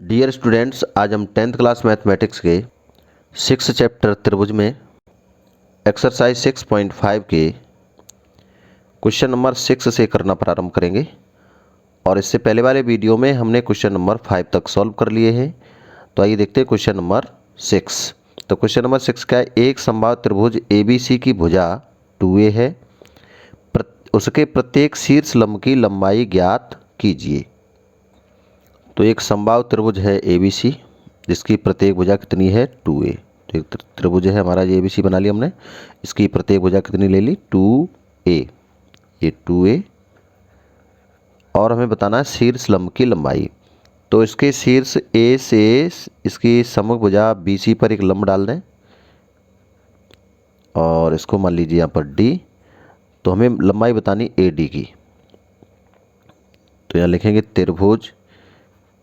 Dear students, आज हम 10th class mathematics के 6 चैप्टर त्रिभुज में एक्सरसाइज 6.5 के क्वेश्चन नंबर 6 से करना प्रारंभ करेंगे। और इससे पहले वाले वीडियो में हमने क्वेश्चन नंबर 5 तक सॉल्व कर लिए हैं। तो आइए देखते हैं क्वेश्चन नंबर 6। तो क्वेश्चन नंबर 6 क्या है? एक समबाहु त्रिभुज ABC की भुजा 2a है, उसके प्रत्येक शीर्ष लंब की लंबाई ज्ञात कीजिए। तो एक समबाहु त्रिभुज है ABC जिसकी प्रत्येक भुजा कितनी है? 2a। तो एक त्रिभुज है हमारा, ये ABC बना लिया हमने, इसकी प्रत्येक भुजा कितनी ले ली? 2a। ये 2a। और हमें बताना है शीर्ष लंब की लंबाई। तो इसके शीर्ष A से इसकी सम्मुख भुजा BC पर एक लंब डाल दें और इसको मान लीजिए यहाँ पर D। तो हमें लंबाई बतानी AD की। तो यहाँ लिखेंगे त्रिभुज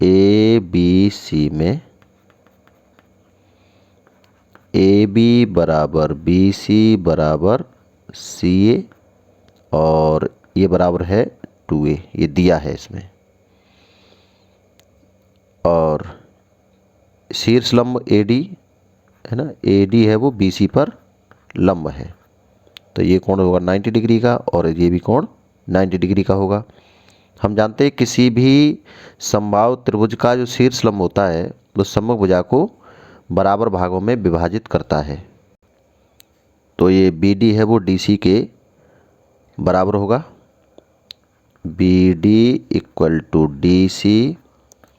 ABC में AB बराबर BC बराबर CA और ये बराबर है 2a, ये दिया है इसमें। और शीर्ष लंब AD है ना, AD है वो BC पर लंब है। तो ये कोण होगा 90 डिग्री का और ये भी कोण 90 डिग्री का होगा। हम जानते हैं किसी भी समबाहु त्रिभुज का जो शीर्ष लंब होता है वो सम्मुख भुजा को बराबर भागों में विभाजित करता है। तो ये BD है वो DC के बराबर होगा, BD इक्वल टू DC,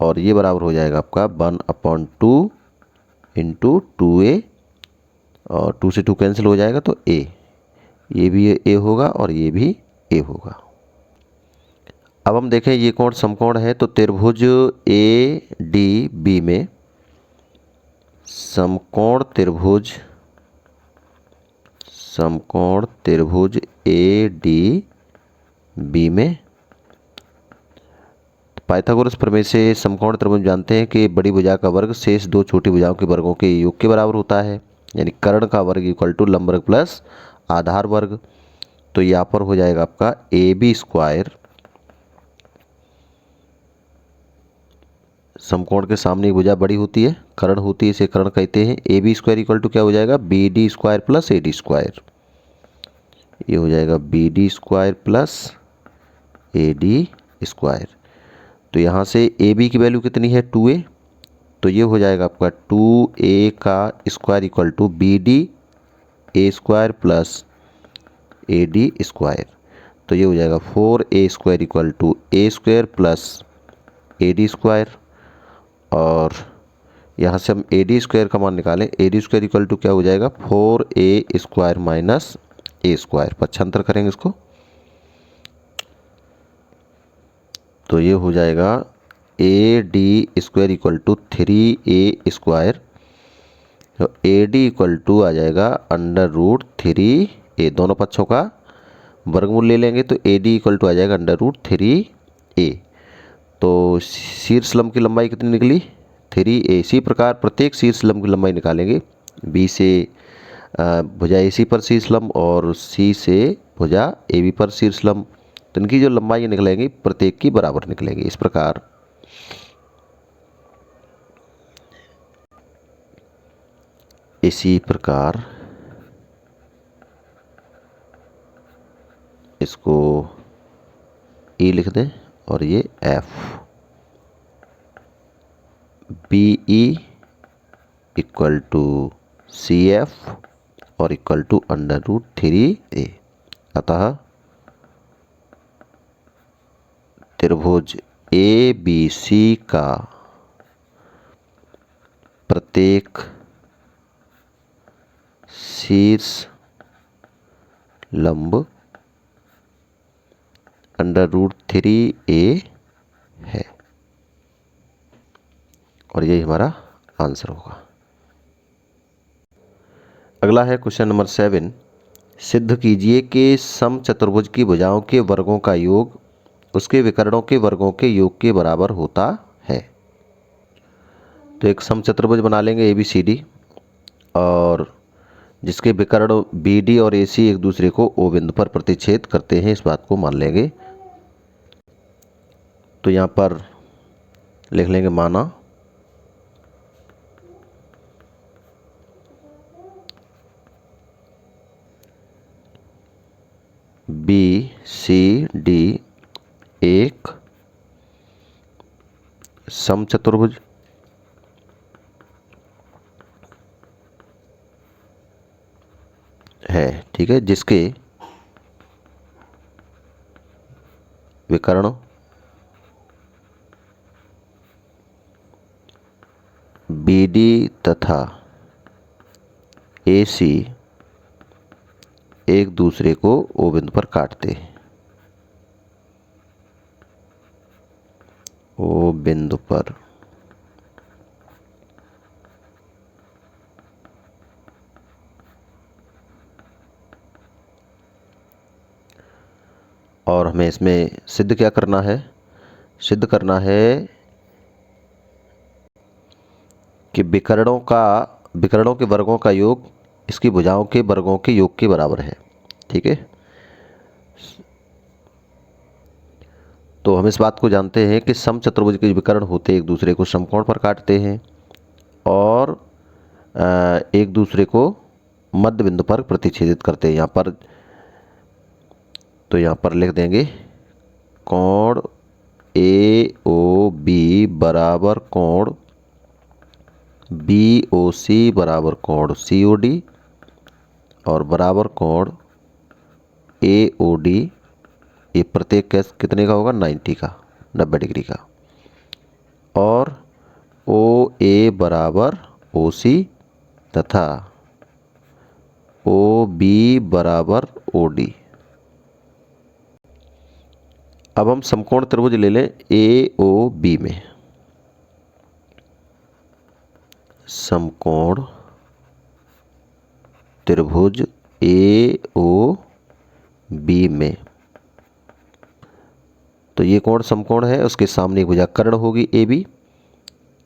और ये बराबर हो जाएगा आपका 1/2 इंटू 2a, और 2 से 2 कैंसिल हो जाएगा तो a, ये भी a होगा और ये भी a होगा। अब हम देखें ये कोण समकोण है। तो त्रिभुज ADB में समकोण त्रिभुज ADB में पाइथागोरस प्रमेय से समकोण त्रिभुज जानते हैं कि बड़ी भुजा का वर्ग शेष दो छोटी भुजाओं के वर्गों के योग के बराबर होता है, यानी कर्ण का वर्ग इक्वल टू लंब वर्ग प्लस आधार वर्ग। तो यहाँ पर हो जाएगा आपका AB स्क्वायर, समकोण के सामने की भुजा बड़ी होती है, कर्ण होती है, इसे कर्ण कहते हैं। AB स्क्वायर इक्वल टू क्या हो जाएगा? BD square plus AD square. ये हो जाएगा BD square plus AD square. तो यहाँ से AB की वैल्यू कितनी है? 2a। तो ये हो जाएगा आपका 2a का square equal to BD A square plus AD square. तो ये हो जाएगा 4a square equal to A square plus AD square. और यहाँ से हम AD स्क्वायर का मान निकालें, AD स्क्वायर इक्वल टू क्या हो जाएगा? 4a square minus A square. पक्षांतर करेंगे इसको तो ये हो जाएगा AD square equal to 3a square. तो AD इक्वल टू आ जाएगा √3a, दोनों पक्षों का वर्गमूल ले लेंगे तो AD इक्वल टू आ जाएगा √3a। तो शीर्ष लंब की लंबाई कितनी निकली? 3a। इसी प्रकार प्रत्येक शीर्ष लंब की लंबाई निकालेंगे। B से भुजा AC पर शीर्ष लंब और C से भुजा AB पर शीर्ष लंब, तो इनकी जो लंबाई निकलेंगी प्रत्येक की बराबर निकलेंगी। इस प्रकार इसको E लिख दें और ये F। BE equal to CF और इक्वल टू √3a। अतः त्रिभुज ABC का प्रत्येक शीर्ष लंब √3a है और यही हमारा आंसर होगा। अगला है क्वेश्चन नंबर 7। सिद्ध कीजिए कि समचतुर्भुज की भुजाओं के वर्गों का योग उसके विकर्णों के वर्गों के योग के बराबर होता है। तो एक समचतुर्भुज बना लेंगे ABCD और जिसके विकर्ण BD और AC एक दूसरे को O बिंदु पर प्रतिच्छेद करते हैं, इस बात को मान लेंगे। तो यहाँ पर लिख लेंगे माना बी सी डी एक समचतुर्भुज है, ठीक है, जिसके विकर्ण बी डी तथा ए सी एक दूसरे को ओ बिंदु पर काटते हैं। ओ बिंदु पर और हमें इसमें सिद्ध क्या करना है? सिद्ध करना है कि विकर्णों के वर्गों का योग इसकी भुजाओं के वर्गों के योग के बराबर है, ठीक है। तो हम इस बात को जानते हैं कि समचतुर्भुज के विकर्ण होते एक दूसरे को समकोण पर काटते हैं और एक दूसरे को मध्य बिंदु पर प्रतिच्छेदित करते हैं। यहाँ पर तो यहाँ पर लिख देंगे कोण ए ओ बी बराबर कोण बी ओ सी बराबर कोण सी ओ डी और बराबर कोण ए ओ डी, ये प्रत्येक केस कितने का होगा? 90 का, 90 डिग्री का। और ओ ए बराबर ओ सी तथा ओ बी बराबर ओ डी। अब हम समकोण त्रिभुज ले लें ए ओ बी में। समकोण त्रिभुज ए ओ बी में तो ये कोण समकोण है, उसके सामने एक भुजा कर्ण होगी ए बी।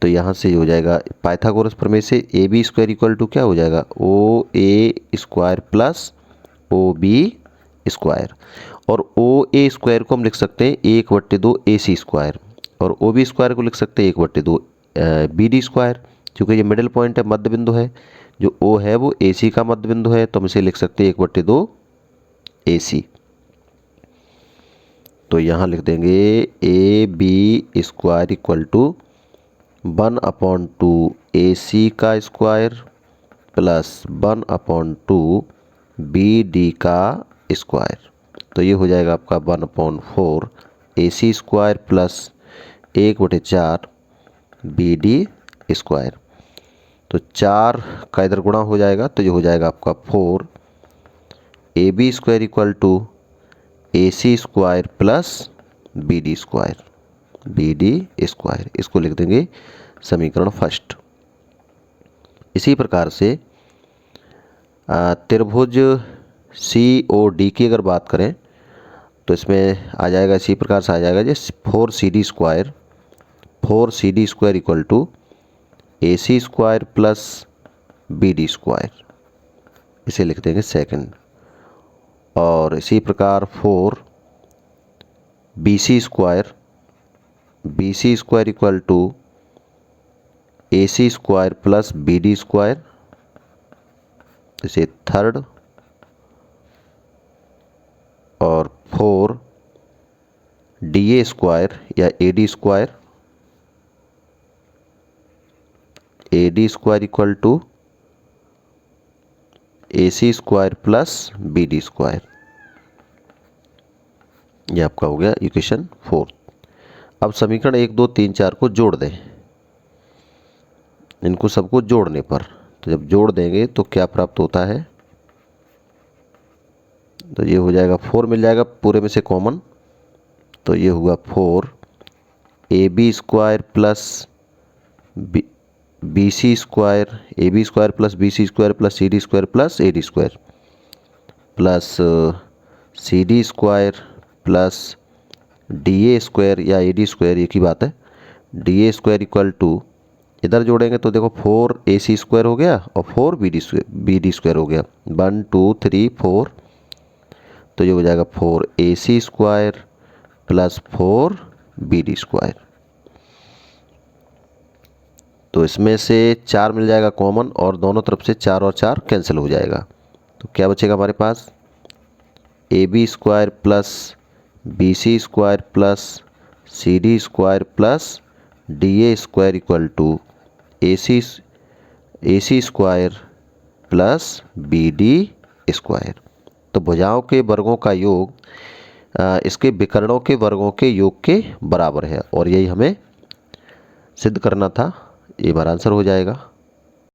तो यहाँ से हो जाएगा पाइथागोरस प्रमेय से A B square equal to क्या हो जाएगा? O A square plus O B square. और ओ ए स्क्वायर को हम लिख सकते हैं 1/2 ए सी स्क्वायर और ओ बी स्क्वायर को लिख सकते हैं 1/2 बी डी स्क्वायर। चूँकि ये मिडिल पॉइंट है, मध्य बिंदु है, जो ओ है वो ए सी का मध्य बिंदु है, तो हम इसे लिख सकते हैं 1/2 ए सी। तो यहाँ लिख देंगे A B square equal to 1/2 A C का स्क्वायर प्लस 1/2 बी डी का स्क्वायर। तो ये हो जाएगा आपका 1/4 A C square plus 1/4 B D square. तो 4 का इधर गुणा हो जाएगा, तो ये हो जाएगा आपका 4 A B square equal to A C square plus B D square, B D square. इसको लिख देंगे समीकरण फर्स्ट। इसी प्रकार से त्रिभुज सी ओ डी की अगर बात करें तो इसमें आ जाएगा, इसी प्रकार से आ जाएगा जैसे 4 C D square equal to A C square plus B D square, इसे लिख देंगे सेकंड। और इसी प्रकार 4 B C square equal to A C square plus B D square, इसे थर्ड। और 4 डी ए स्क्वायर या A D square equal to A C square plus B D square. ये आपका हो गया इक्वेशन 4। अब समीकरण 1 2 3 4 को जोड़ दें। इनको सबको जोड़ने पर, तो जब जोड़ देंगे तो क्या प्राप्त होता है? तो ये हो जाएगा 4 मिल जाएगा पूरे में से कॉमन, तो ये हुआ 4 A B square plus B C square, A B square plus B C square plus C D square plus A D square plus C D square plus D A square या A D square, एक ही बात है, D A square equal to, इधर जोड़ेंगे तो देखो 4 A C square हो गया और 4 बी डी स्क्वायर हो गया, 1 2 3 4। तो ये हो जाएगा 4 A C square plus 4 B D square. तो इसमें से 4 मिल जाएगा कॉमन और दोनों तरफ से 4 और 4 कैंसिल हो जाएगा। तो क्या बचेगा हमारे पास? AB square plus BC square plus CD square plus DA square equal to AC square plus BD square. तो भुजाओं के वर्गों का योग इसके विकर्णों के वर्गों के योग के बराबर है और यही हमें सिद्ध करना था। ये हमारा आंसर हो जाएगा।